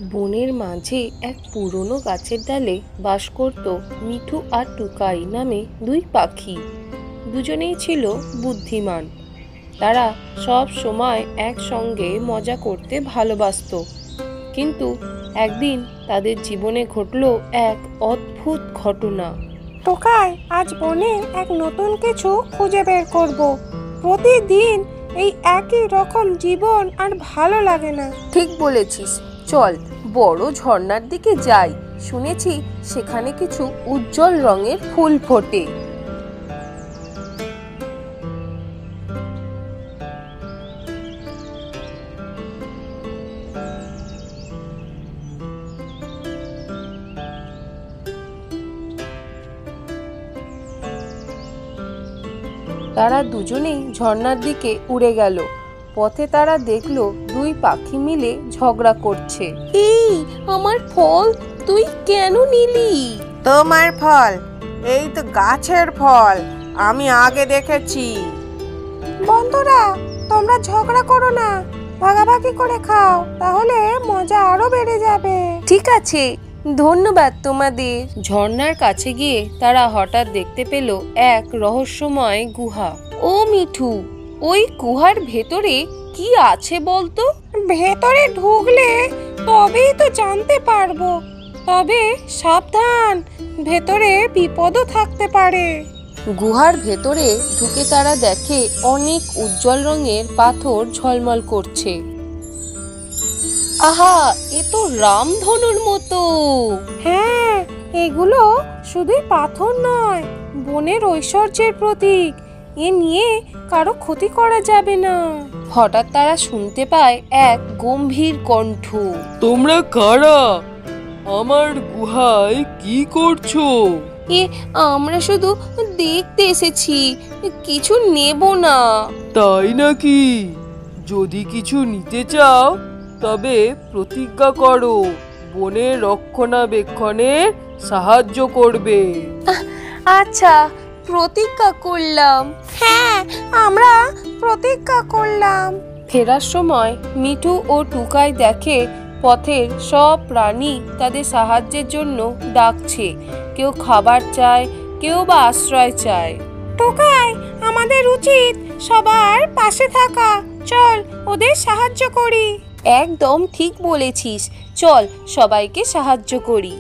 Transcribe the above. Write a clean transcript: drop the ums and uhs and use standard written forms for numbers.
বনের মাঝে এক পুরনো গাছের ডালে বাস করত মিঠু আর টুকাই নামে দুই পাখি। দুজনেই ছিল বুদ্ধিমান। তারা সব সময় একসঙ্গে মজা করতে ভালোবাসতো। কিন্তু একদিন তাদের জীবনে ঘটল এক অদ্ভুত ঘটনা। টোকাই, আজ বনে এক নতুন কিছু খুঁজে বের করব। প্রতিদিন এই একই রকম জীবন আর ভালো লাগে না। ঠিক বলেছিস, চল বড় ঝর্ণার দিকে যাই। শুনেছি সেখানে কিছু উজ্জ্বল রঙের ফুল ফোটে। তারা দুজনেই ঝর্ণার দিকে উড়ে গেল। পথে তারা দেখলো দুই পাখি মিলে ঝগড়া করছে। এই আমার ফল তুই কেন নিলি? তোমার ফল? এই তো গাছের ফল, আমি আগে দেখেছি। বন্ধুরা, তোমরা ঝগড়া করো না, ভাগাভাগি করে খাও, তাহলে মজা আরো বেড়ে যাবে। ঠিক আছে, ধন্যবাদ তোমাদের। ঝর্ণার কাছে গিয়ে তারা হঠাৎ দেখতে পেল এক রহস্যময় গুহা। ও মিঠু, ওই গুহার ভেতরে কি আছে বলতো? ভেতরে ঢুকলে তবেই তো জানতে পারবো। তবে সাবধান, ভেতরে বিপদও থাকতে পারে। গুহার ভেতরে ঢুকে তারা দেখে অনেক উজ্জ্বল রঙের পাথর ঝলমল করছে। আহা, এ তো রামধনুর মতো। হ্যাঁ, এগুলো শুধুই পাথর নয়, বনের ঐশ্বর্যের প্রতীক। এ নিয়ে কারো ক্ষতি করা যাবে না। হঠাৎ তারা শুনতে পায় এক গম্ভীর কণ্ঠ। তোমরা কারা? আমার গুহায় কি করছো? আমরা শুধু দেখতে এসেছি, কিছু নেব না। তাই নাকি? যদি কিছু নিতে চাও তবে প্রতিজ্ঞা করো বনের রক্ষণাবেক্ষণে সাহায্য করবে। আচ্ছা, প্রতিজ্ঞা করলাম। হ্যাঁ, আমরা প্রতিজ্ঞা করলাম। ফেরার সময় মিঠু ও টুকাই দেখে পথের সব প্রাণী তাদের সাহায্যের জন্য ডাকছে। কেউ খাবার চায়, কেউ বা আশ্রয় চায়। টোকাই, আমাদের উচিত সবার পাশে থাকা। চল ওদের সাহায্য করি। একদম ঠিক বলেছিস, চল সবাইকে সাহায্য করি।